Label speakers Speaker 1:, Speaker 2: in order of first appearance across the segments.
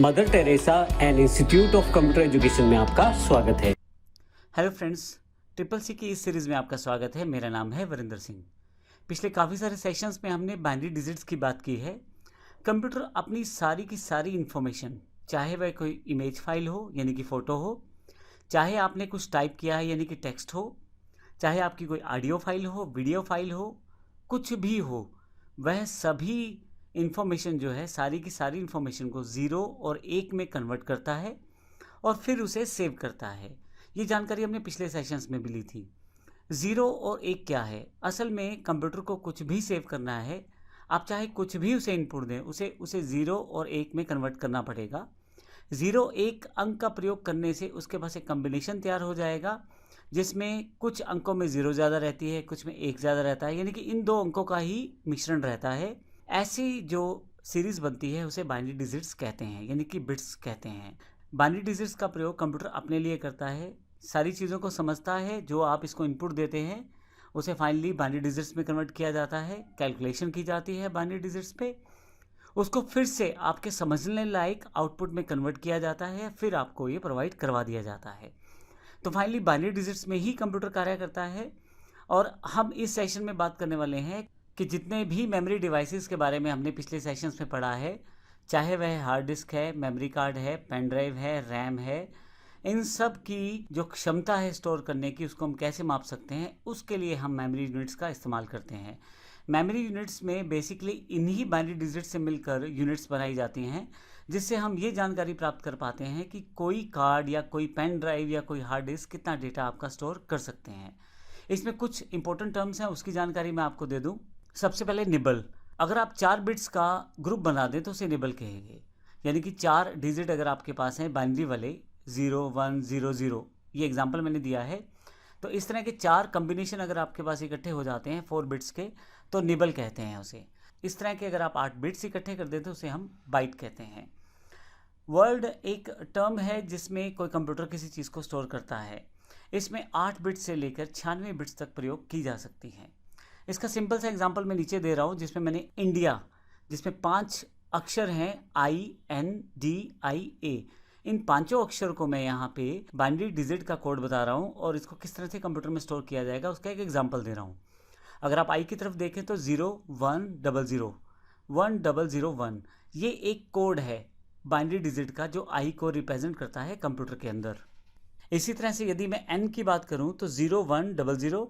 Speaker 1: Mother Teresa and institute of computer education में आपका स्वागत है।
Speaker 2: हेलो फ्रेंड्स, ट्रिपल सी की इस सीरीज़ में आपका स्वागत है। मेरा नाम है वरिंदर सिंह। पिछले काफ़ी सारे सेशंस में हमने बाइनरी डिजिट्स की बात की है। कंप्यूटर अपनी सारी की सारी इन्फॉर्मेशन, चाहे वह कोई इमेज फाइल हो यानी कि फ़ोटो हो, चाहे आपने कुछ टाइप किया है यानी कि टेक्स्ट हो, चाहे आपकी कोई ऑडियो फाइल हो, वीडियो फाइल हो, कुछ भी हो, वह सभी इन्फॉर्मेशन जो है सारी की सारी इन्फॉर्मेशन को ज़ीरो और एक में कन्वर्ट करता है और फिर उसे सेव करता है। ये जानकारी हमने पिछले सेशंस में भी ली थी। ज़ीरो और एक क्या है? असल में कंप्यूटर को कुछ भी सेव करना है, आप चाहे कुछ भी उसे इनपुट दें, उसे ज़ीरो और एक में कन्वर्ट करना पड़ेगा। ज़ीरो एक अंक का प्रयोग करने से उसके पास एक कम्बिनेशन तैयार हो जाएगा, जिसमें कुछ अंकों में ज़ीरो ज़्यादा रहती है, कुछ में एक ज़्यादा रहता है, यानी कि इन दो अंकों का ही मिश्रण रहता है। ऐसी जो सीरीज़ बनती है उसे बाइनरी डिजिट्स कहते हैं, यानी कि बिट्स कहते हैं। बाइनरी डिजिट्स का प्रयोग कंप्यूटर अपने लिए करता है, सारी चीज़ों को समझता है। जो आप इसको इनपुट देते हैं उसे फाइनली बाइनरी डिजिट्स में कन्वर्ट किया जाता है, कैलकुलेशन की जाती है बाइनरी डिजिट्स पे, उसको फिर से आपके समझने लायक आउटपुट में कन्वर्ट किया जाता है, फिर आपको ये प्रोवाइड करवा दिया जाता है। तो फाइनली बाइनरी डिजिट्स में ही कंप्यूटर कार्य करता है। और हम इस सेशन में बात करने वाले हैं कि जितने भी मेमोरी डिवाइसेस के बारे में हमने पिछले सेशंस में पढ़ा है, चाहे वह हार्ड डिस्क है, मेमोरी कार्ड है, पेन ड्राइव है, रैम है, इन सब की जो क्षमता है स्टोर करने की, उसको हम कैसे माप सकते हैं, उसके लिए हम मेमोरी यूनिट्स का इस्तेमाल करते हैं। मेमोरी यूनिट्स में बेसिकली इन्हीं बाइनरी डिजिट से मिलकर यूनिट्स बनाई जाती हैं, जिससे हम ये जानकारी प्राप्त कर पाते हैं कि कोई कार्ड या कोई पेन ड्राइव या कोई हार्ड डिस्क कितना डेटा आपका स्टोर कर सकते हैं। इसमें कुछ इंपॉर्टेंट टर्म्स हैं, उसकी जानकारी मैं आपको दे दूं। सबसे पहले निबल। अगर आप 4 बिट्स का ग्रुप बना दें तो उसे निबल कहेंगे, यानी कि 4 डिजिट अगर आपके पास हैं बाइनरी वाले 0 1 0 0, ये एग्जांपल मैंने दिया है। तो इस तरह के 4 कम्बिनेशन अगर आपके पास इकट्ठे हो जाते हैं 4 बिट्स के, तो निबल कहते हैं उसे। इस तरह के अगर आप 8 बिट्स इकट्ठे कर देते तो उसे हम बाइट कहते हैं। वर्ड एक टर्म है जिसमें कोई कंप्यूटर किसी चीज़ को स्टोर करता है। इसमें 8 बिट्स से लेकर 96 बिट्स तक प्रयोग की जा सकती है। इसका सिंपल सा एग्जांपल मैं नीचे दे रहा हूँ, जिसमें मैंने इंडिया, जिसमें 5 अक्षर हैं INDIA, इन पांचों अक्षर को मैं यहाँ पे बाइनरी डिजिट का कोड बता रहा हूँ और इसको किस तरह से कंप्यूटर में स्टोर किया जाएगा उसका एक एग्जांपल दे रहा हूँ। अगर आप आई की तरफ देखें तो 0 1 0 0 1 0 0 1, ये एक कोड है बाइनरी डिजिट का जो आई को रिप्रेजेंट करता है कंप्यूटर के अंदर। इसी तरह से यदि मैं एन की बात करूं तो 0 1 0 0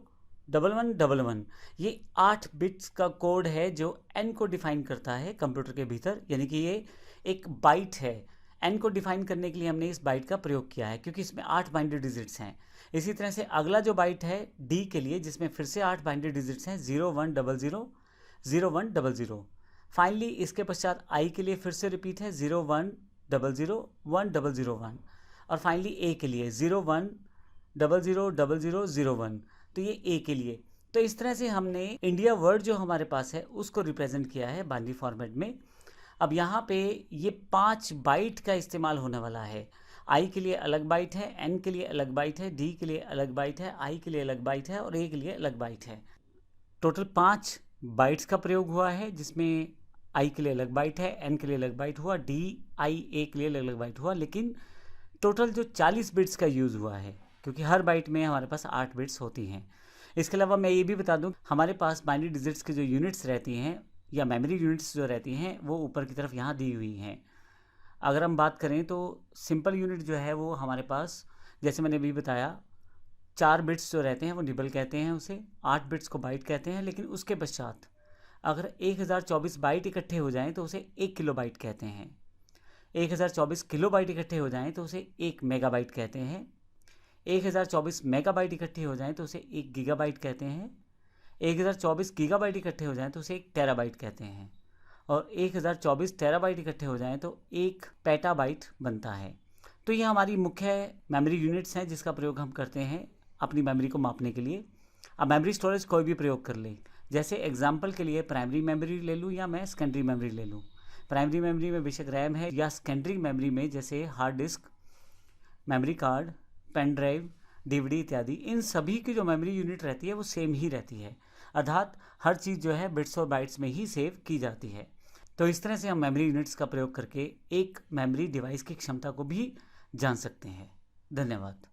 Speaker 2: 1 1 1 1, ये 8 बिट्स का कोड है जो एन को डिफाइन करता है कंप्यूटर के भीतर, यानी कि ये एक बाइट है। एन को डिफाइन करने के लिए हमने इस बाइट का प्रयोग किया है क्योंकि इसमें 8 बाइनरी डिजिट्स हैं। इसी तरह से अगला जो बाइट है डी के लिए, जिसमें फिर से 8 बाइनरी डिजिट्स हैं 0 1 0 0 0 1 0 0। फाइनली इसके पश्चात आई के लिए फिर से रिपीट है 0 1 0 0 1 0 0 1, और फाइनली ए के लिए 0 1 0 0 0 0 0 1, तो ये ए के लिए। तो इस तरह से हमने इंडिया वर्ड जो हमारे पास है उसको रिप्रेजेंट किया है बाइनरी फॉर्मेट में। अब यहाँ पे ये 5 बाइट का इस्तेमाल होने वाला है। आई के लिए अलग बाइट है, एन के लिए अलग बाइट है, डी के लिए अलग बाइट है, आई के लिए अलग बाइट है और ए के लिए अलग बाइट है। टोटल 5 बाइट्स का प्रयोग हुआ है, जिसमें आई के लिए अलग बाइट है, एन के लिए अलग बाइट हुआ, DIA के लिए अलग अलग बाइट हुआ, लेकिन टोटल जो 40 बिट्स का यूज़ हुआ है, क्योंकि हर बाइट में हमारे पास 8 बिट्स होती हैं। इसके अलावा मैं ये भी बता दूं, हमारे पास बाइनरी डिजिट्स की जो यूनिट्स रहती हैं या मेमोरी यूनिट्स जो रहती हैं वो ऊपर की तरफ यहाँ दी हुई हैं। अगर हम बात करें तो सिंपल यूनिट जो है वो हमारे पास, जैसे मैंने अभी बताया, 4 बिट्स जो रहते हैं वो निबल कहते हैं उसे, 8 बिट्स को बाइट कहते हैं, लेकिन उसके पश्चात अगर 1024 बाइट इकट्ठे हो जाएँ तो उसे 1 किलो बाइट कहते हैं। 1024 किलो बाइट इकट्ठे हो जाएँ तो उसे 1 मेगाबाइट कहते हैं। 1024 मेगाबाइट इकट्ठे हो जाएँ तो उसे 1 गीगाबाइट कहते हैं। 1024 गीगाबाइट इकट्ठे हो जाएँ तो उसे 1 टेराबाइट कहते हैं, और 1024 टेराबाइट इकट्ठे हो जाएँ तो 1 पेटाबाइट बनता है। तो ये हमारी मुख्य मेमोरी यूनिट्स हैं जिसका प्रयोग हम करते हैं अपनी मेमोरी को मापने के लिए। अब मेमोरी स्टोरेज कोई भी प्रयोग कर लें, जैसे एग्जाम्पल के लिए प्राइमरी मेमोरी ले लूँ या मैं सेकेंडरी मेमोरी ले लूँ। प्राइमरी मेमोरी में बेशक रैम है, या सेकेंडरी मेमोरी में जैसे hard disk, memory card, pen drive, DVD इत्यादि, इन सभी की जो मेमोरी यूनिट रहती है वो सेम ही रहती है, अर्थात हर चीज़ जो है बिट्स और बाइट्स में ही सेव की जाती है। तो इस तरह से हम मेमोरी यूनिट्स का प्रयोग करके एक मेमोरी डिवाइस की क्षमता को भी जान सकते हैं। धन्यवाद।